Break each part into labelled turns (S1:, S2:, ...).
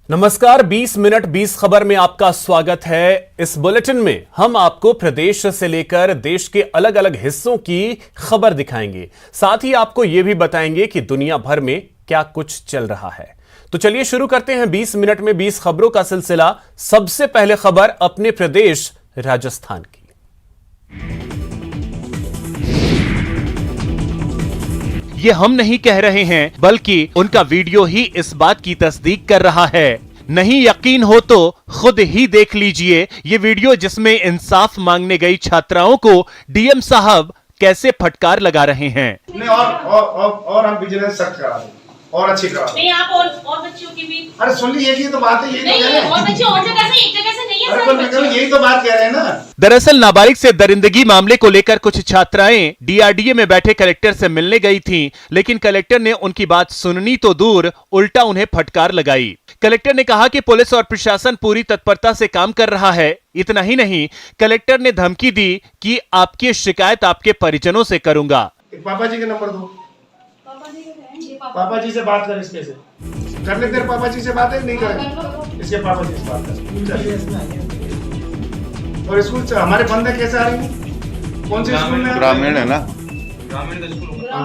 S1: नमस्कार, 20 मिनट 20 खबर में आपका स्वागत है। इस बुलेटिन में हम आपको प्रदेश से लेकर देश के अलग अलग हिस्सों की खबर दिखाएंगे। साथ ही आपको यह भी बताएंगे कि दुनिया भर में क्या कुछ चल रहा है। तो चलिए शुरू करते हैं 20 मिनट में 20 खबरों का सिलसिला। सबसे पहले खबर अपने प्रदेश राजस्थान की।
S2: ये हम नहीं कह रहे हैं, बल्कि उनका वीडियो ही इस बात की तस्दीक कर रहा है। नहीं यकीन हो तो खुद ही देख लीजिए ये वीडियो, जिसमें इंसाफ मांगने गई छात्राओं को डीएम साहब कैसे फटकार लगा रहे हैं।
S3: नहीं और हम विजिलेंस सख्त करा दें और अच्छी करा दें।
S4: नहीं, आप और बच्चों की भी।
S3: अरे सुन ली, यही तो बात है, यही
S4: नहीं,
S3: तो कह रहे हैं।
S4: और बच्चे और जगह से एक जगह से नहीं है
S3: अरे
S4: सारे
S3: तो
S4: बच्चे।
S3: यही तो बात कह रहे हैं ना।
S2: दरअसल नाबालिग से दरिंदगी मामले को लेकर कुछ छात्राएं डीआरडीए में बैठे कलेक्टर से मिलने गई थीं, लेकिन कलेक्टर ने उनकी बात सुननी तो दूर, उल्टा उन्हें फटकार लगाई। कलेक्टर ने कहा कि पुलिस और प्रशासन पूरी तत्परता से काम कर रहा है। इतना ही नहीं, कलेक्टर ने धमकी दी कि आपकी शिकायत आपके परिजनों से करूंगा।
S3: पापा जी के नंबर दो, पापा जी से बात कर। इसके से कर ले, तेरे पापा जी से बात है नहीं करें, इसके पापा जी से बात कर। और स्कूल से हमारे बंदे कैसे आ रही हैं? कौन से स्कूल में?
S5: ग्रामीण है ना,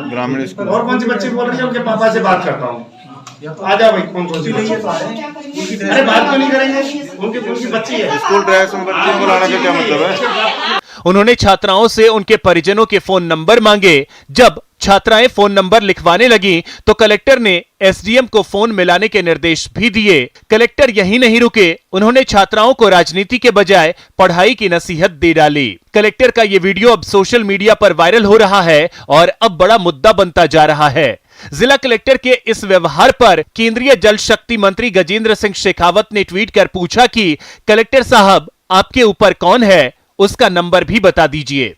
S5: ग्रामीण स्कूल।
S3: और कौन सी बच्ची बोल रही है? उनके पापा से बात करता हूँ। आ जाओ भाई, कौन सी बच्ची? अरे बात क्यों नहीं करेंगे? उनकी बच्ची है।
S5: स्कूल ड्रेस में बच्चे को लाने का क्या मतलब है?
S2: उन्होंने छात्राओं से उनके परिजनों के फोन नंबर मांगे। जब छात्राएं फोन नंबर लिखवाने लगी तो कलेक्टर ने एसडीएम को फोन मिलाने के निर्देश भी दिए। कलेक्टर यहीं नहीं रुके, उन्होंने छात्राओं को राजनीति के बजाय पढ़ाई की नसीहत दे डाली। कलेक्टर का ये वीडियो अब सोशल मीडिया पर वायरल हो रहा है और अब बड़ा मुद्दा बनता जा रहा है। जिला कलेक्टर के इस व्यवहार पर केंद्रीय जल शक्ति मंत्री गजेंद्र सिंह शेखावत ने ट्वीट कर पूछा कि कलेक्टर साहब, आपके ऊपर कौन है, उसका नंबर भी बता दीजिए।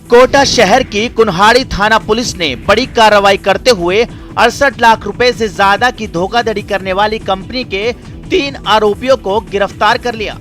S6: कोटा शहर की कुन्हाड़ी थाना पुलिस ने बड़ी कार्रवाई करते हुए 68 लाख रुपए से ज्यादा की धोखाधड़ी करने वाली कंपनी के 3 आरोपियों को गिरफ्तार कर लिया।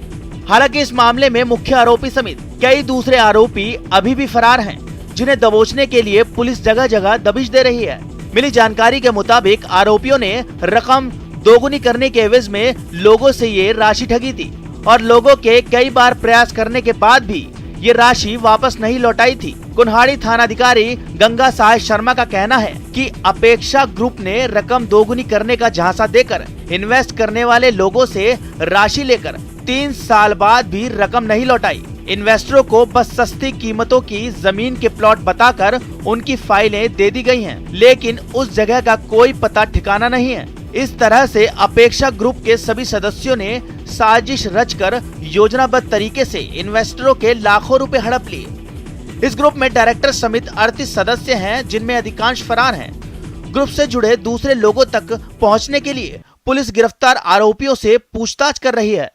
S6: हालांकि इस मामले में मुख्य आरोपी समेत कई दूसरे आरोपी अभी भी फरार हैं, जिन्हें दबोचने के लिए पुलिस जगह जगह दबिश दे रही है। मिली जानकारी के मुताबिक आरोपियों ने रकम दोगुनी करने के एवज में लोगों से ये राशि ठगी थी और लोगों के कई बार प्रयास करने के बाद भी ये राशि वापस नहीं लौटाई थी। कुन्हाड़ी थानाधिकारी गंगा साय शर्मा का कहना है कि अपेक्षा ग्रुप ने रकम दोगुनी करने का झांसा देकर इन्वेस्ट करने वाले लोगों से राशि लेकर 3 साल बाद भी रकम नहीं लौटाई। इन्वेस्टरों को बस सस्ती कीमतों की जमीन के प्लॉट बताकर उनकी फाइलें दे दी गई हैं, लेकिन उस जगह का कोई पता ठिकाना नहीं है। इस तरह से अपेक्षा ग्रुप के सभी सदस्यों ने साजिश रचकर योजनाबद्ध तरीके से इन्वेस्टरों के लाखों रुपए हड़प लिए। इस ग्रुप में डायरेक्टर समेत 38 सदस्य हैं, जिनमें अधिकांश फरार हैं। ग्रुप से जुड़े दूसरे लोगों तक पहुंचने के लिए पुलिस गिरफ्तार आरोपियों से पूछताछ कर रही है।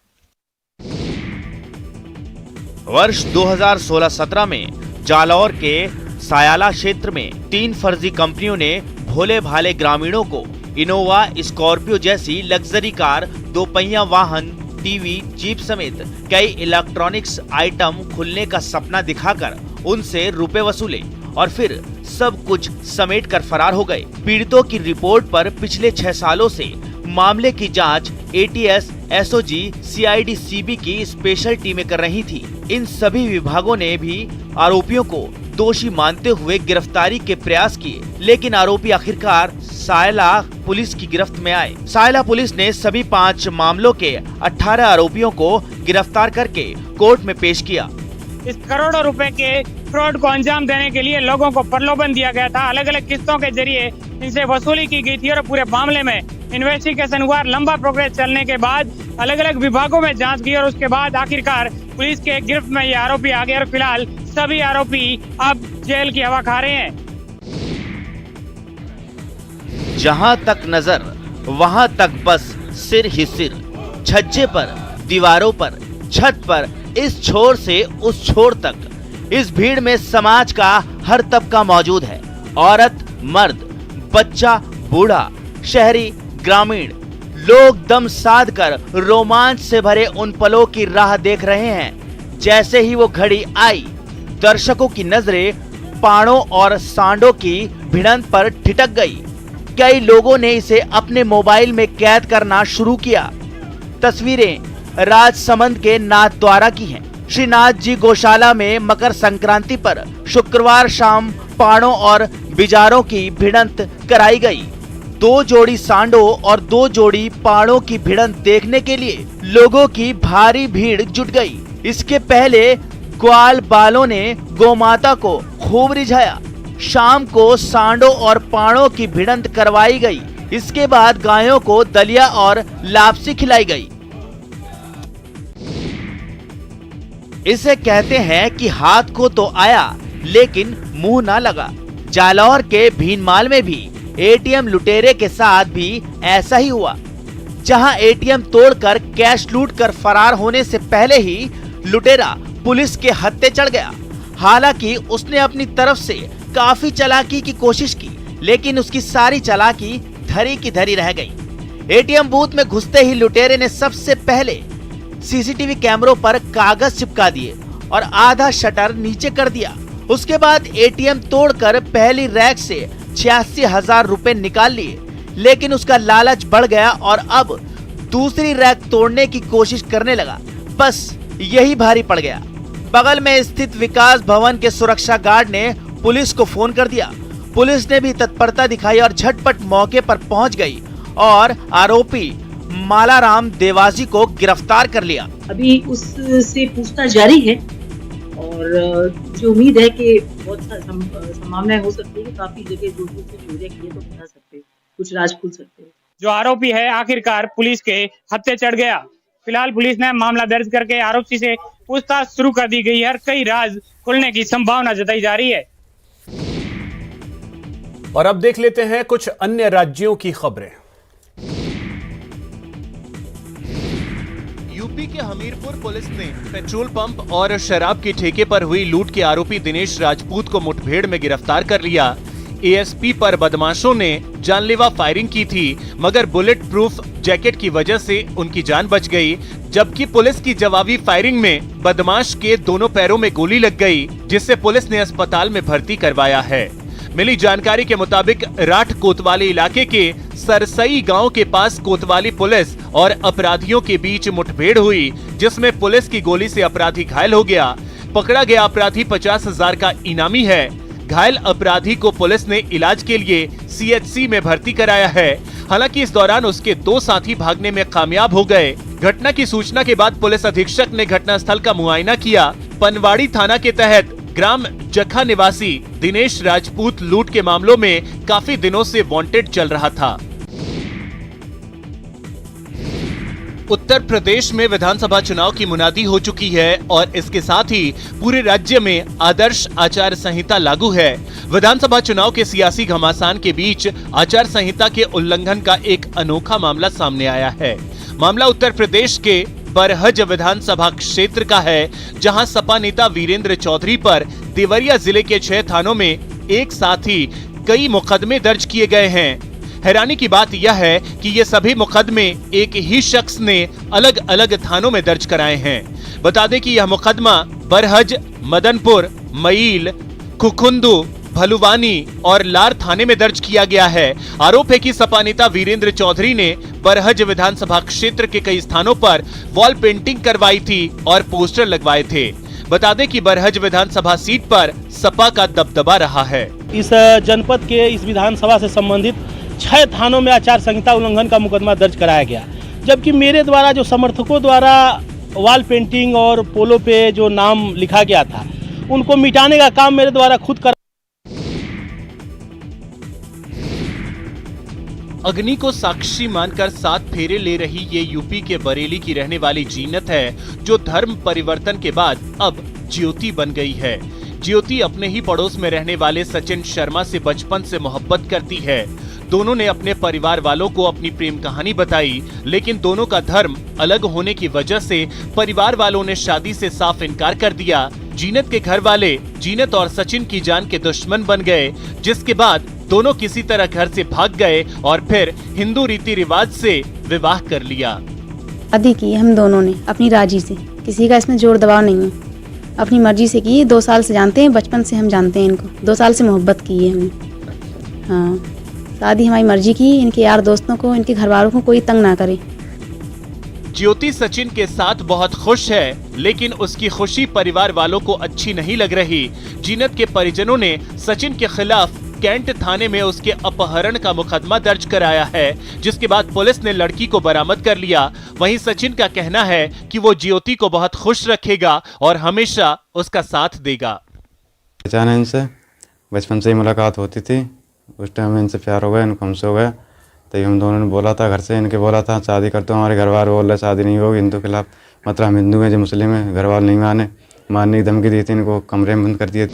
S6: वर्ष 2016-17 में जालौर के सायाला क्षेत्र में 3 फर्जी कंपनियों ने भोले भाले ग्रामीणों को इनोवा, स्कॉर्पियो जैसी लग्जरी कार, 2 पहिया वाहन, टीवी, जीप समेत कई इलेक्ट्रॉनिक्स आइटम खुलने का सपना दिखाकर उनसे रुपए वसूले और फिर सब कुछ समेट कर फरार हो गए। पीड़ितों की रिपोर्ट पर पिछले 6 सालों से मामले की जांच एटीएस, एसओजी, सीआईडी, सीबी की स्पेशल टीमें कर रही थी। इन सभी विभागों ने भी आरोपियों को दोषी मानते हुए गिरफ्तारी के प्रयास किए, लेकिन आरोपी आखिरकार सायला पुलिस की गिरफ्त में आए। सायला पुलिस ने सभी 5 मामलों के 18 आरोपियों को गिरफ्तार करके कोर्ट में पेश किया।
S7: इस करोड़ों रुपए के फ्रॉड को अंजाम देने के लिए लोगों को प्रलोभन दिया गया था। अलग अलग किस्तों के जरिए इनसे वसूली की गई थी और पूरे मामले में इन्वेस्टिगेशन हुआ। लंबा प्रोग्रेस चलने के बाद अलग अलग विभागों में जांच की और उसके बाद आखिरकार पुलिस के गिरफ्त में ये आरोपी आ गए और फिलहाल सभी आरोपी अब जेल की हवा खा रहे हैं।
S6: जहां तक नजर वहां तक बस सिर ही सिर, छज्जे पर, दीवारों पर, छत पर, इस छोर से उस छोर तक। इस भीड़ में समाज का हर तबका मौजूद है। औरत, मर्द, बच्चा, बूढ़ा, शहरी, ग्रामीण, लोग दम साध कर रोमांच से भरे उन पलों की राह देख रहे हैं। जैसे ही वो घड़ी आई, दर्शकों की नजरें पाड़ों और सांडों की भिड़ंत पर ठिठक गई। कई लोगों ने इसे अपने मोबाइल में कैद करना शुरू किया। तस्वीरें राजसमंद के नाथद्वारा की हैं। श्री नाथ जी गौशाला में मकर संक्रांति पर शुक्रवार शाम पाड़ों और बिजारों की भिड़ंत कराई गई। 2 जोड़ी सांडों और 2 जोड़ी पाड़ों की भिड़ंत देखने के लिए लोगों की भारी भीड़ जुट गई। इसके पहले ग्वाल बालों ने गौमाता को खूब रिझाया। शाम को सांडों और पाड़ों की भिड़ंत करवाई गई। इसके बाद गायों को दलिया और लापसी खिलाई गई। इसे कहते हैं कि हाथ को तो आया लेकिन मुंह ना लगा। जालौर के भीनमाल में भी एटीएम लुटेरे के साथ भी ऐसा ही हुआ, जहां एटीएम तोड़कर कैश लूट कर फरार होने से पहले ही लुटेरा पुलिस के हत्थे चढ़ गया। हालांकि उसने अपनी तरफ से काफी चालाकी की कोशिश की, लेकिन उसकी सारी चालाकी धरी की धरी रह गई। एटीएम बूथ में घुसते ही लुटेरे ने सबसे पहले सीसीटीवी कैमरों पर कागज चिपका दिए और आधा शटर नीचे कर दिया। उसके बाद एटीएम तोड़कर पहली रैक से 86,000 रुपए निकाल लिए, लेकिन उसका लालच बढ़ गया और अब दूसरी रैक तोड़ने की कोशिश करने लगा। बस यही भारी पड़ गया। बगल में स्थित विकास भवन के सुरक्षा गार्ड ने पुलिस को फोन कर दिया। पुलिस ने भी तत्परता दिखाई और झटपट मौके पर पहुंच गई और आरोपी मालाराम देवासी को गिरफ्तार कर लिया।
S8: अभी उससे पूछताछ जारी है और जो उम्मीद है कि बहुत संभावनाएं हो सकती है कि काफी जगह दूर दूर से चोरियां किए तो बता सकते हैं, कुछ राज खुल सकते हैं।
S7: जो आरोपी है आखिरकार पुलिस के हत्थे चढ़ गया। फिलहाल पुलिस ने मामला दर्ज करके आरोपी से पूछताछ शुरू कर दी गई है और कई राज खुलने की संभावना जताई जा रही है।
S1: और अब देख लेते हैं कुछ अन्य राज्यों की खबरें।
S2: यूपी के हमीरपुर पुलिस ने पेट्रोल पंप और शराब के ठेके पर हुई लूट के आरोपी दिनेश राजपूत को मुठभेड़ में गिरफ्तार कर लिया। एएसपी पर बदमाशों ने जानलेवा फायरिंग की थी, मगर बुलेट प्रूफ जैकेट की वजह से उनकी जान बच गई, जबकि पुलिस की जवाबी फायरिंग में बदमाश के दोनों पैरों में गोली लग गई, जिससे पुलिस ने अस्पताल में भर्ती करवाया है। मिली जानकारी के मुताबिक राठ कोतवाली इलाके के सरसई गांव के पास कोतवाली पुलिस और अपराधियों के बीच मुठभेड़ हुई, जिसमें पुलिस की गोली से अपराधी घायल हो गया। पकड़ा गया अपराधी 50,000 का इनामी है। घायल अपराधी को पुलिस ने इलाज के लिए सीएचसी में भर्ती कराया है। हालांकि इस दौरान उसके 2 साथी भागने में कामयाब हो गए। घटना की सूचना के बाद पुलिस अधीक्षक ने घटनास्थल का मुआयना किया। पनवाड़ी थाना के तहत ग्राम जखा निवासी दिनेश राजपूत लूट के मामलों में काफी दिनों से वांटेड चल रहा था। उत्तर प्रदेश में विधानसभा चुनाव की मुनादी हो चुकी है और इसके साथ ही पूरे राज्य में आदर्श आचार संहिता लागू है। विधानसभा चुनाव के सियासी घमासान के बीच आचार संहिता के उल्लंघन का एक अनोखा मामला सामने आया है। मामला उत्तर प्रदेश के बरहज विधानसभा क्षेत्र का है, जहां सपा नेता वीरेंद्र चौधरी पर देवरिया जिले के 6 थानों में एक साथ ही कई मुकदमे दर्ज किए गए हैं। हैरानी की बात यह है कि ये सभी मुकदमे एक ही शख्स ने अलग अलग थानों में दर्ज कराए हैं। बता दें कि यह मुकदमा बरहज, मदनपुर, मईल, खुखुंदू, भलुवानी और लार थाने में दर्ज किया गया है। आरोप है कि सपा नेता वीरेंद्र चौधरी ने बरहज विधानसभा क्षेत्र के कई स्थानों पर वॉल पेंटिंग करवाई थी और पोस्टर लगवाए थे। बता दें कि बरहज विधानसभा सीट पर सपा का दबदबा रहा है।
S9: इस जनपद के इस विधानसभा से संबंधित 6 थानों में आचार संहिता उल्लंघन का मुकदमा दर्ज कराया गया, जबकि मेरे द्वारा जो समर्थकों द्वारा वॉल पेंटिंग और पोलो पे जो नाम लिखा गया था उनको मिटाने का काम मेरे द्वारा खुद कर।
S2: अग्नि को साक्षी मानकर 7 फेरे ले रही ये यूपी के बरेली की रहने वाली जीनत है, जो धर्म परिवर्तन के बाद अब ज्योति बन गई है। ज्योति अपने ही पड़ोस में रहने वाले सचिन शर्मा से बचपन से मोहब्बत करती है। दोनों ने अपने परिवार वालों को अपनी प्रेम कहानी बताई, लेकिन दोनों का धर्म अलग होने की वजह से परिवार वालों ने शादी से साफ इनकार कर दिया। जीनत के घर वाले जीनत और सचिन की जान के दुश्मन बन गए, जिसके बाद दोनों किसी तरह घर से भाग गए और फिर हिंदू रीति रिवाज से विवाह कर लिया।
S10: शादी की हम दोनों ने अपनी राजी से, किसी का इसमें जोर दबाव नहीं है, अपनी मर्जी से की। 2 साल से जानते हैं, बचपन से हम जानते हैं इनको, 2 साल से मोहब्बत की है हमने। हाँ, शादी हमारी मर्जी की, इनके यार दोस्तों को, इनके घर वालों को कोई तंग ना करे।
S2: ज्योति सचिन के साथ बहुत खुश है, लेकिन उसकी खुशी परिवार वालों को अच्छी नहीं लग रही। जीनत के परिजनों ने सचिन के खिलाफ कैंट थाने में उसके अपहरण का मुकदमा दर्ज कराया है, जिसके बाद पुलिस ने लड़की को बरामद कर लिया। वहीं सचिन का कहना है कि वो ज्योति को बहुत खुश रखेगा और हमेशा उसका साथ देगा।
S5: पहचान इनसे बचपन से ही मुलाकात होती थी, उस टाइम इनसे प्यार हो गया, इनको हमसे हो गया। तो हम दोनों ने बोला था, घर से इनके बोला था शादी करते हो। हमारे घर वाले बोल रहे शादी नहीं होगी, हिंदू के खिलाफ, मतलब हम हिंदू हैं जो मुस्लिम है, घर वाले नहीं मानने की धमकी दी थी, इनको कमरे में बंद कर दिए।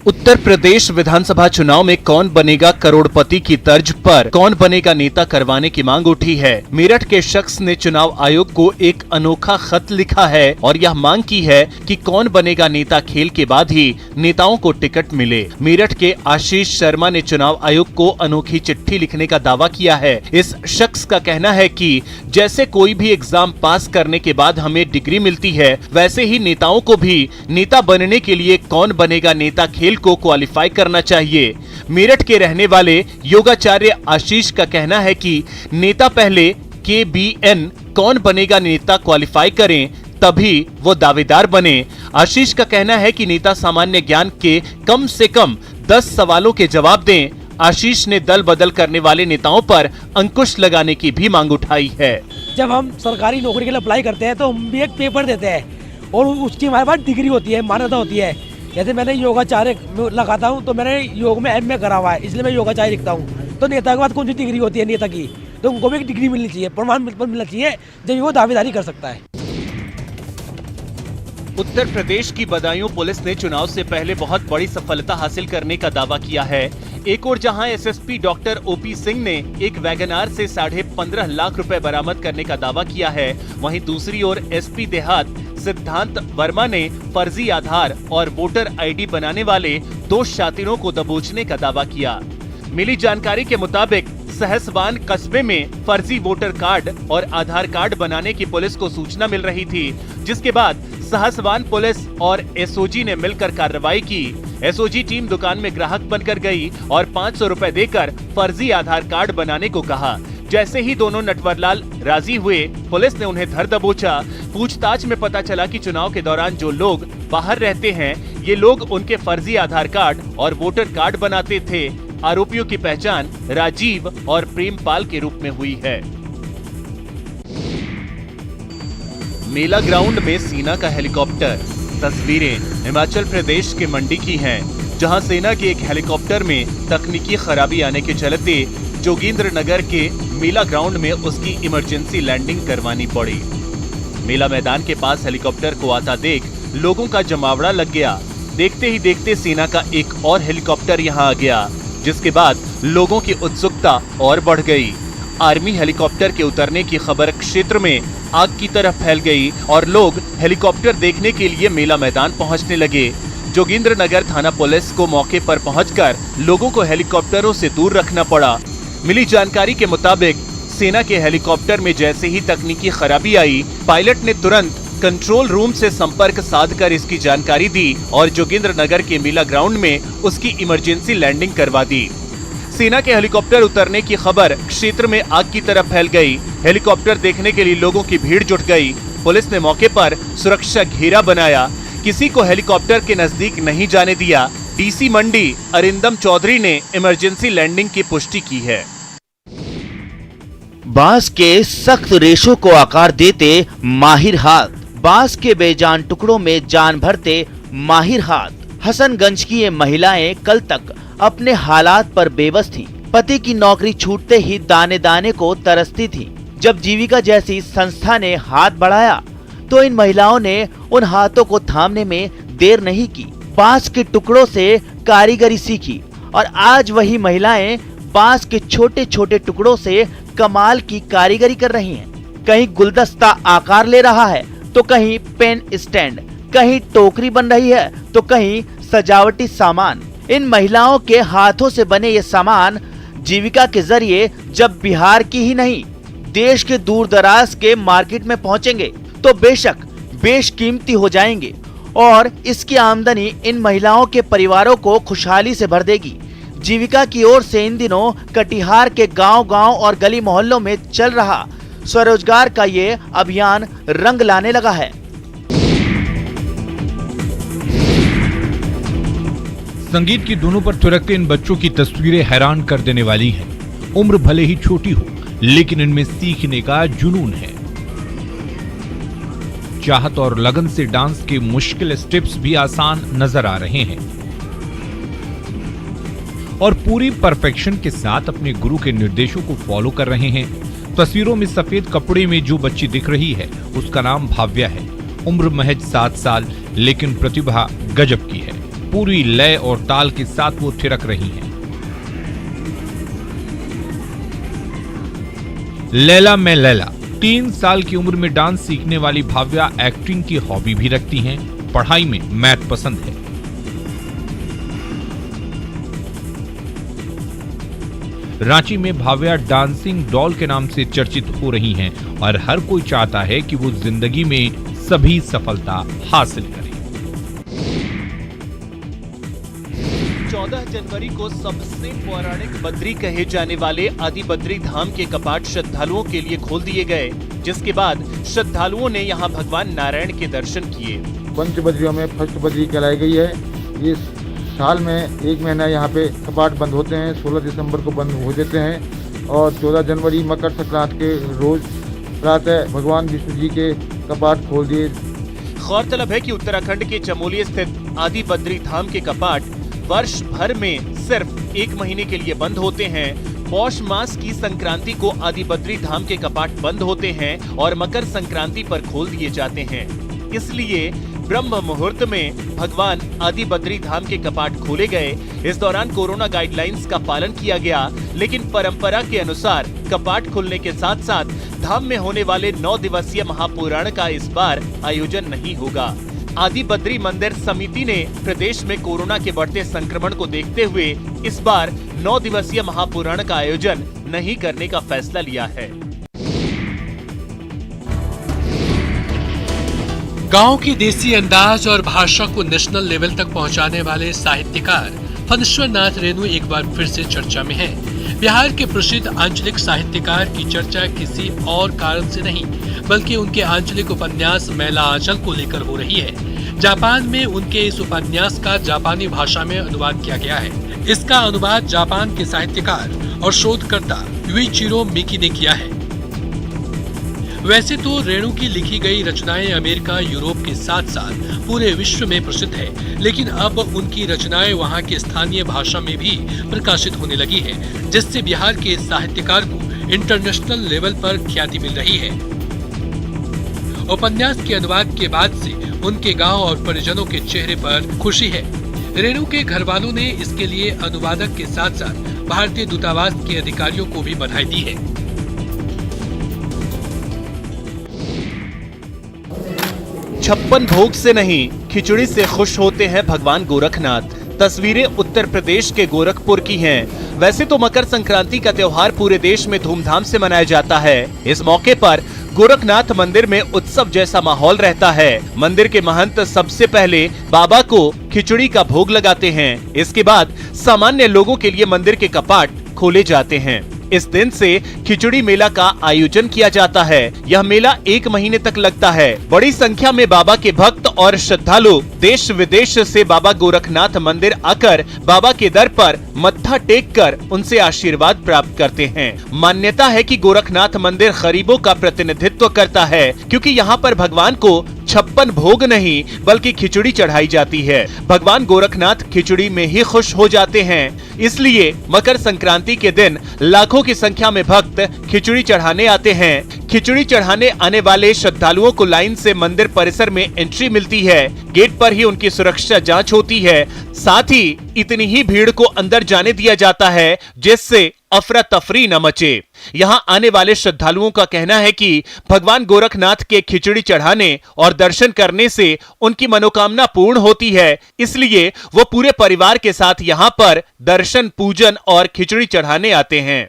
S2: उत्तर प्रदेश विधानसभा चुनाव में कौन बनेगा करोड़पति की तर्ज पर कौन बनेगा नेता करवाने की मांग उठी है। मेरठ के शख्स ने चुनाव आयोग को एक अनोखा खत लिखा है और यह मांग की है कि कौन बनेगा नेता खेल के बाद ही नेताओं को टिकट मिले। मेरठ के आशीष शर्मा ने चुनाव आयोग को अनोखी चिट्ठी लिखने का दावा किया है। इस शख्स का कहना है कि जैसे कोई भी एग्जाम पास करने के बाद हमें डिग्री मिलती है, वैसे ही नेताओं को भी नेता बनने के लिए कौन बनेगा नेता खेल को क्वालिफाई करना चाहिए। मेरठ के रहने वाले योगाचार्य आशीष का कहना है कि नेता पहले KBN कौन बनेगा नेता क्वालिफाई करें, तभी वो दावेदार बने। आशीष का कहना है कि नेता सामान्य ज्ञान के कम से कम 10 सवालों के जवाब दें। आशीष ने दल बदल करने वाले नेताओं पर अंकुश लगाने की भी मांग उठाई है।
S11: जब हम सरकारी नौकरी के लिए अप्लाई करते हैं तो हम भी एक पेपर देते हैं और उसकी हमारे पास डिग्री होती है, मान्यता होती है। जैसे मैंने योगाचार्य लगाता हूँ तो मैंने योग में MA करा हुआ है, इसलिए मैं योगाचार्य लिखता हूँ। तो नेता के बाद कौन सी डिग्री होती है नेता की, तो उनको भी एक डिग्री मिलनी चाहिए, प्रमाण पत्र मिलना चाहिए, जब वो दावेदारी कर सकता है।
S2: उत्तर प्रदेश की बदायूं पुलिस ने चुनाव से पहले बहुत बड़ी सफलता हासिल करने का दावा किया है। एक और जहां SSP डॉक्टर OP सिंह ने एक वैगनार से 15.5 लाख रुपए बरामद करने का दावा किया है, वहीं दूसरी ओर SP देहात सिद्धांत वर्मा ने फर्जी आधार और वोटर ID बनाने वाले 2 शातिरों को दबोचने का दावा किया। मिली जानकारी के मुताबिक सहसवान कस्बे में फर्जी वोटर कार्ड और आधार कार्ड बनाने की पुलिस को सूचना मिल रही थी, जिसके बाद सहसवान पुलिस और SOG ने मिलकर कार्रवाई की। SOG टीम दुकान में ग्राहक बनकर गई और 500 रुपए देकर फर्जी आधार कार्ड बनाने को कहा। जैसे ही दोनों नटवरलाल राजी हुए, पुलिस ने उन्हें धर दबोचा। पूछताछ में पता चला कि चुनाव के दौरान जो लोग बाहर रहते हैं, ये लोग उनके फर्जी आधार कार्ड और वोटर कार्ड बनाते थे। आरोपियों की पहचान राजीव और प्रेमपाल के रूप में हुई है। मेला ग्राउंड में सेना का हेलीकॉप्टर। तस्वीरें हिमाचल प्रदेश के मंडी की हैं, जहां सेना के एक हेलीकॉप्टर में तकनीकी खराबी आने के चलते जोगिंद्र नगर के मेला ग्राउंड में उसकी इमरजेंसी लैंडिंग करवानी पड़ी। मेला मैदान के पास हेलीकॉप्टर को आता देख लोगों का जमावड़ा लग गया। देखते ही देखते सेना का एक और हेलीकॉप्टर यहां आ गया, जिसके बाद लोगों की उत्सुकता और बढ़ गई। आर्मी हेलीकॉप्टर के उतरने की खबर क्षेत्र में आग की तरह फैल गई और लोग हेलीकॉप्टर देखने के लिए मेला मैदान पहुंचने लगे। जोगिंद्र नगर थाना पुलिस को मौके पर पहुंचकर लोगों को हेलीकॉप्टरों से दूर रखना पड़ा। मिली जानकारी के मुताबिक सेना के हेलीकॉप्टर में जैसे ही तकनीकी खराबी आई, पायलट ने तुरंत कंट्रोल रूम से संपर्क साधकर इसकी जानकारी दी और जोगिंद्र नगर के मेला ग्राउंड में उसकी इमरजेंसी लैंडिंग करवा दी। सेना के हेलीकॉप्टर उतरने की खबर क्षेत्र में आग की तरह फैल गई। हेलीकॉप्टर देखने के लिए लोगों की भीड़ जुट गई। पुलिस ने मौके पर सुरक्षा घेरा बनाया, किसी को हेलीकॉप्टर के नजदीक नहीं जाने दिया। डीसी मंडी अरिंदम चौधरी ने इमरजेंसी लैंडिंग की पुष्टि की है।
S6: बांस के सख्त रेशों को आकार देते माहिर हाथ, बांस के बेजान टुकड़ों में जान भरते माहिर हाथ। हसनगंज की ये महिलाएं कल तक अपने हालात पर बेबस थीं। पति की नौकरी छूटते ही दाने दाने को तरसती थीं। जब जीविका जैसी संस्था ने हाथ बढ़ाया तो इन महिलाओं ने उन हाथों को थामने में देर नहीं की। बांस के टुकड़ों से कारीगरी सीखी और आज वही महिलाएं बांस के छोटे छोटे टुकड़ों से कमाल की कारीगरी कर रही हैं। कहीं गुलदस्ता आकार ले रहा है तो कहीं पेन स्टैंड, कहीं टोकरी बन रही है तो कहीं सजावटी सामान। इन महिलाओं के हाथों से बने ये सामान जीविका के जरिए जब बिहार की ही नहीं देश के दूर दराज के मार्केट में पहुंचेंगे तो बेशक बेशकीमती हो जाएंगे और इसकी आमदनी इन महिलाओं के परिवारों को खुशहाली से भर देगी। जीविका की ओर से इन दिनों कटिहार के गांव-गांव और गली मोहल्लों में चल रहा स्वरोजगार का ये अभियान रंग लाने लगा है।
S12: संगीत की धुनों पर थिरकते इन बच्चों की तस्वीरें हैरान कर देने वाली हैं। उम्र भले ही छोटी हो, लेकिन इनमें सीखने का जुनून है। चाहत और लगन से डांस के मुश्किल स्टेप्स भी आसान नजर आ रहे हैं और पूरी परफेक्शन के साथ अपने गुरु के निर्देशों को फॉलो कर रहे हैं। तस्वीरों में सफेद कपड़े में जो बच्ची दिख रही है उसका नाम भाव्या है। उम्र महज 7 साल, लेकिन प्रतिभा गजब की है। पूरी लय और ताल के साथ वो थिरक रही हैं। लैला में लैला 3 साल की उम्र में डांस सीखने वाली भाव्या एक्टिंग की हॉबी भी रखती हैं। पढ़ाई में मैथ पसंद है। रांची में भाव्या डांसिंग डॉल के नाम से चर्चित हो रही हैं और हर कोई चाहता है कि वो जिंदगी में सभी सफलता हासिल करें।
S2: 14 जनवरी को सबसे पौराणिक बद्री कहे जाने वाले आदि बद्री धाम के कपाट श्रद्धालुओं के लिए खोल दिए गए, जिसके बाद श्रद्धालुओं ने यहां भगवान नारायण के दर्शन किए।
S13: पंच बद्रियों में फर्स्ट बद्री कहलाई गई है। इस साल में 1 महीना यहाँ पे कपाट बंद होते हैं। 16 दिसंबर को बंद हो जाते हैं और 14 जनवरी मकर संक्रांति के रोज प्रातः भगवान विष्णु जी के कपाट खोल दिए।
S2: गौरतलब है कि उत्तराखंड के चमोली स्थित आदि बद्री धाम के कपाट वर्ष भर में सिर्फ 1 महीने के लिए बंद होते हैं। पौष मास की संक्रांति को आदि बद्री धाम के कपाट बंद होते हैं और मकर संक्रांति पर खोल दिए जाते हैं। इसलिए ब्रह्म मुहूर्त में भगवान आदि बद्री धाम के कपाट खोले गए। इस दौरान कोरोना गाइडलाइंस का पालन किया गया, लेकिन परंपरा के अनुसार कपाट खुलने के साथ साथ धाम में होने वाले 9 दिवसीय महापुराण का इस बार आयोजन नहीं होगा। आदि बद्री मंदिर समिति ने प्रदेश में कोरोना के बढ़ते संक्रमण को देखते हुए इस बार 9 दिवसीय महापुराण का आयोजन नहीं करने का फैसला लिया है।
S14: गांव की देसी अंदाज और भाषा को नेशनल लेवल तक पहुंचाने वाले साहित्यकार फणीश्वर नाथ रेणु एक बार फिर से चर्चा में हैं। बिहार के प्रसिद्ध आंचलिक साहित्यकार की चर्चा किसी और कारण से नहीं, बल्कि उनके आंचलिक उपन्यास मैला आंचल को लेकर हो रही है। जापान में उनके इस उपन्यास का जापानी भाषा में अनुवाद किया गया है। इसका अनुवाद जापान के साहित्यकार और शोधकर्ता युइचिरो मिकी ने किया है। वैसे तो रेणु की लिखी गई रचनाएं अमेरिका, यूरोप के साथ साथ पूरे विश्व में प्रसिद्ध है, लेकिन अब उनकी रचनाएं वहां की स्थानीय भाषा में भी प्रकाशित होने लगी है, जिससे बिहार के साहित्यकार को इंटरनेशनल लेवल पर ख्याति मिल रही है। उपन्यास के अनुवाद के बाद से उनके गांव और परिजनों के चेहरे पर खुशी है। रेणु के घर वालों ने इसके लिए अनुवादक के साथ साथ भारतीय दूतावास के अधिकारियों को भी बधाई दी है।
S2: छप्पन भोग से नहीं, खिचड़ी से खुश होते हैं भगवान गोरखनाथ। तस्वीरें उत्तर प्रदेश के गोरखपुर की हैं। वैसे तो मकर संक्रांति का त्योहार पूरे देश में धूमधाम से मनाया जाता है। इस मौके पर गोरखनाथ मंदिर में उत्सव जैसा माहौल रहता है। मंदिर के महंत सबसे पहले बाबा को खिचड़ी का भोग लगाते हैं। इसके बाद सामान्य लोगों के लिए मंदिर के कपाट खोले जाते हैं। इस दिन से खिचड़ी मेला का आयोजन किया जाता है। यह मेला 1 महीने तक लगता है। बड़ी संख्या में बाबा के भक्त और श्रद्धालु देश विदेश से बाबा गोरखनाथ मंदिर आकर बाबा के दर पर मत्था टेक कर उनसे आशीर्वाद प्राप्त करते हैं। मान्यता है कि गोरखनाथ मंदिर गरीबों का प्रतिनिधित्व करता है, क्योंकि यहाँ पर भगवान को 56 भोग नहीं बल्कि खिचड़ी चढ़ाई जाती है। भगवान गोरखनाथ खिचड़ी में ही खुश हो जाते हैं। इसलिए मकर संक्रांति के दिन लाखों की संख्या में भक्त खिचड़ी चढ़ाने आते हैं। खिचड़ी चढ़ाने आने वाले श्रद्धालुओं को लाइन से मंदिर परिसर में एंट्री मिलती है। गेट पर ही उनकी सुरक्षा जांच होती है। साथ ही इतनी ही भीड़ को अंदर जाने दिया जाता है जिससे अफरा तफरी न मचे। यहाँ आने वाले श्रद्धालुओं का कहना है कि भगवान गोरखनाथ के खिचड़ी चढ़ाने और दर्शन करने से उनकी मनोकामना पूर्ण होती है। इसलिए वो पूरे परिवार के साथ यहाँ पर दर्शन, पूजन और खिचड़ी चढ़ाने आते हैं।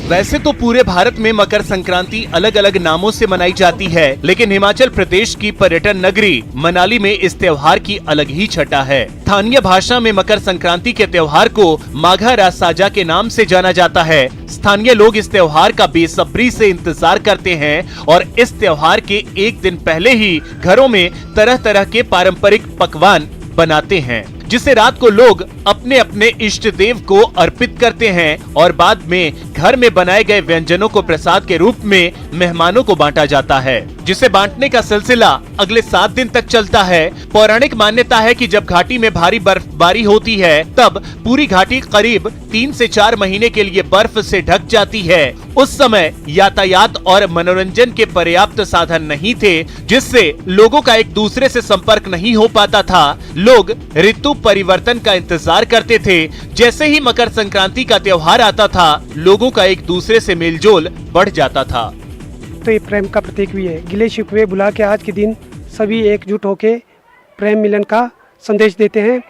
S2: वैसे तो पूरे भारत में मकर संक्रांति अलग अलग नामों से मनाई जाती है, लेकिन हिमाचल प्रदेश की पर्यटन नगरी मनाली में इस त्योहार की अलग ही छटा है। स्थानीय भाषा में मकर संक्रांति के त्योहार को माघा रासाजा के नाम से जाना जाता है। स्थानीय लोग इस त्योहार का बेसब्री से इंतजार करते हैं और इस त्योहार के एक दिन पहले ही घरों में तरह तरह के पारंपरिक पकवान बनाते हैं, जिसे रात को लोग अपने अपने इष्ट देव को अर्पित करते हैं और बाद में घर में बनाए गए व्यंजनों को प्रसाद के रूप में मेहमानों को बांटा जाता है, जिसे बांटने का सिलसिला अगले 7 दिन तक चलता है। पौराणिक मान्यता है कि जब घाटी में भारी बर्फबारी होती है तब पूरी घाटी करीब 3 से 4 महीने के लिए बर्फ से ढक जाती है। उस समय यातायात और मनोरंजन के पर्याप्त साधन नहीं थे, जिससे लोगों का एक दूसरे से संपर्क नहीं हो पाता था। लोग ऋतु परिवर्तन का इंतजार करते थे। जैसे ही मकर संक्रांति का त्योहार आता था, लोगों का एक दूसरे से मेलजोल बढ़ जाता था।
S15: तो ये प्रेम का प्रतीक भी है। गिले शिकवे भुला के आज के दिन सभी एकजुट होके प्रेम मिलन का संदेश देते हैं।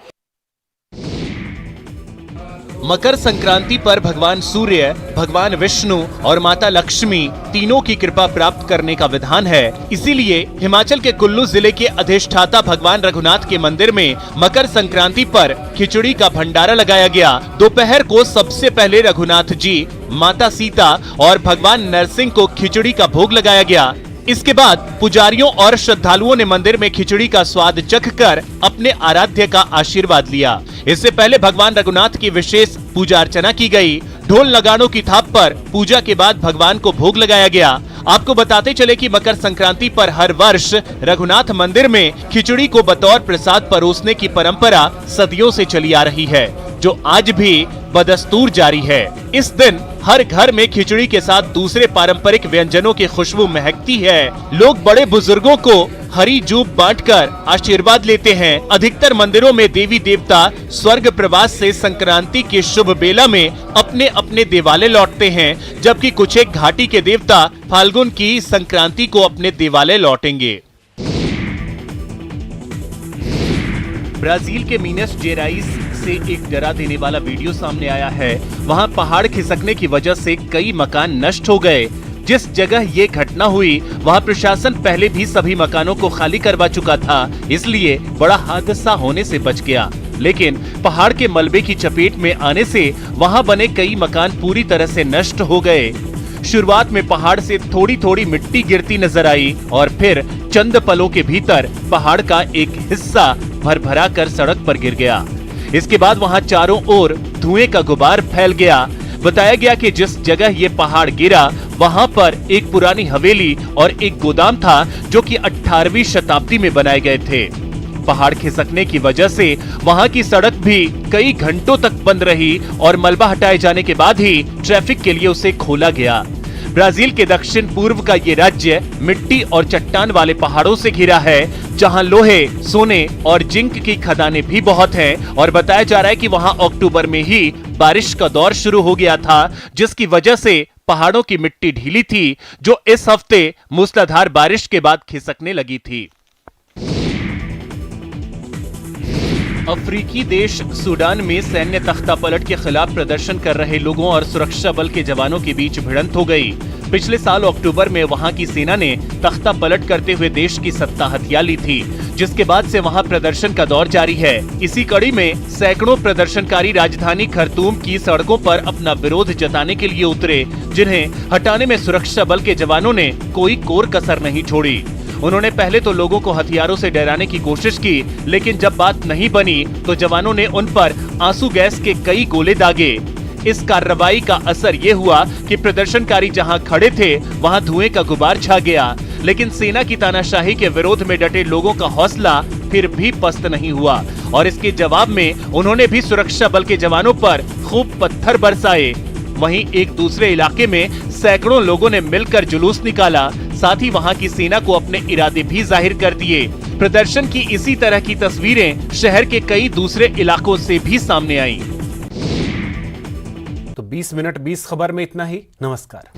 S2: मकर संक्रांति पर भगवान सूर्य, भगवान विष्णु और माता लक्ष्मी तीनों की कृपा प्राप्त करने का विधान है। इसीलिए हिमाचल के कुल्लू जिले के अधिष्ठाता भगवान रघुनाथ के मंदिर में मकर संक्रांति पर खिचड़ी का भंडारा लगाया गया। दोपहर को सबसे पहले रघुनाथ जी, माता सीता और भगवान नरसिंह को खिचड़ी का भोग लगाया गया। इसके बाद पुजारियों और श्रद्धालुओं ने मंदिर में खिचड़ी का स्वाद चखकर अपने आराध्य का आशीर्वाद लिया। इससे पहले भगवान रघुनाथ की विशेष पूजा अर्चना की गई। ढोल नगाड़ों की थाप पर पूजा के बाद भगवान को भोग लगाया गया। आपको बताते चले कि मकर संक्रांति पर हर वर्ष रघुनाथ मंदिर में खिचड़ी को बतौर प्रसाद परोसने की परंपरा सदियों से चली आ रही है, जो आज भी बदस्तूर जारी है। इस दिन हर घर में खिचड़ी के साथ दूसरे पारंपरिक व्यंजनों की खुशबू महकती है। लोग बड़े बुजुर्गों को हरी जूब बांटकर आशीर्वाद लेते हैं। अधिकतर मंदिरों में देवी देवता स्वर्ग प्रवास से संक्रांति के शुभ बेला में अपने अपने देवालय लौटते हैं, जबकि कुछ एक घाटी के देवता फाल्गुन की संक्रांति को अपने देवालय लौटेंगे। ब्राजील के मीनस जेराइस से एक डरा देने वाला वीडियो सामने आया है। वहां पहाड़ खिसकने की वजह से कई मकान नष्ट हो गए। जिस जगह ये घटना हुई वहां प्रशासन पहले भी सभी मकानों को खाली करवा चुका था, इसलिए बड़ा हादसा होने से बच गया। लेकिन पहाड़ के मलबे की चपेट में आने से वहां बने कई मकान पूरी तरह से नष्ट हो गए। शुरुआत में पहाड़ से थोड़ी थोड़ी मिट्टी गिरती नजर आई और फिर चंद पलों के भीतर पहाड़ का एक हिस्सा भरभरा कर सड़क पर गिर गया। इसके बाद वहां चारों ओर धुएं का गुबार फैल गया। बताया गया कि जिस जगह ये पहाड़ गिरा वहां पर एक पुरानी हवेली और एक गोदाम था, जो कि 18वीं शताब्दी में बनाए गए थे। पहाड़ खिसकने की वजह से वहां की सड़क भी कई घंटों तक बंद रही और मलबा हटाए जाने के बाद ही ट्रैफिक के लिए उसे खोला गया। ब्राजील के दक्षिण पूर्व का ये राज्य मिट्टी और चट्टान वाले पहाड़ों से घिरा है, जहां लोहे, सोने और जिंक की खदानें भी बहुत हैं और बताया जा रहा है कि वहां अक्टूबर में ही बारिश का दौर शुरू हो गया था, जिसकी वजह से पहाड़ों की मिट्टी ढीली थी, जो इस हफ्ते मूसलाधार बारिश के बाद खिसकने लगी थी। अफ्रीकी देश सूडान में सैन्य तख्तापलट के खिलाफ प्रदर्शन कर रहे लोगों और सुरक्षा बल के जवानों के बीच भिड़ंत हो गई। पिछले साल अक्टूबर में वहां की सेना ने तख्तापलट करते हुए देश की सत्ता हथिया ली थी, जिसके बाद से वहां प्रदर्शन का दौर जारी है। इसी कड़ी में सैकड़ों प्रदर्शनकारी राजधानी खर्तूम की सड़कों पर अपना विरोध जताने के लिए उतरे, जिन्हें हटाने में सुरक्षा बल के जवानों ने कोई कोर कसर नहीं छोड़ी। उन्होंने पहले तो लोगों को हथियारों से डराने की कोशिश की, लेकिन जब बात नहीं बनी तो जवानों ने उन पर आंसू गैस के कई गोले दागे। इस कार्रवाई का असर ये हुआ कि प्रदर्शनकारी जहां खड़े थे वहां धुएं का गुबार छा गया, लेकिन सेना की तानाशाही के विरोध में डटे लोगों का हौसला फिर भी पस्त नहीं हुआ और इसके जवाब में उन्होंने भी सुरक्षा बल के जवानों पर खूब पत्थर बरसाए। वहीं एक दूसरे इलाके में सैकड़ों लोगों ने मिलकर जुलूस निकाला, साथ ही वहां की सेना को अपने इरादे भी जाहिर कर दिए। प्रदर्शन की इसी तरह की तस्वीरें शहर के कई दूसरे इलाकों से भी सामने आईं।
S1: तो 20 मिनट 20 खबर में इतना ही। नमस्कार।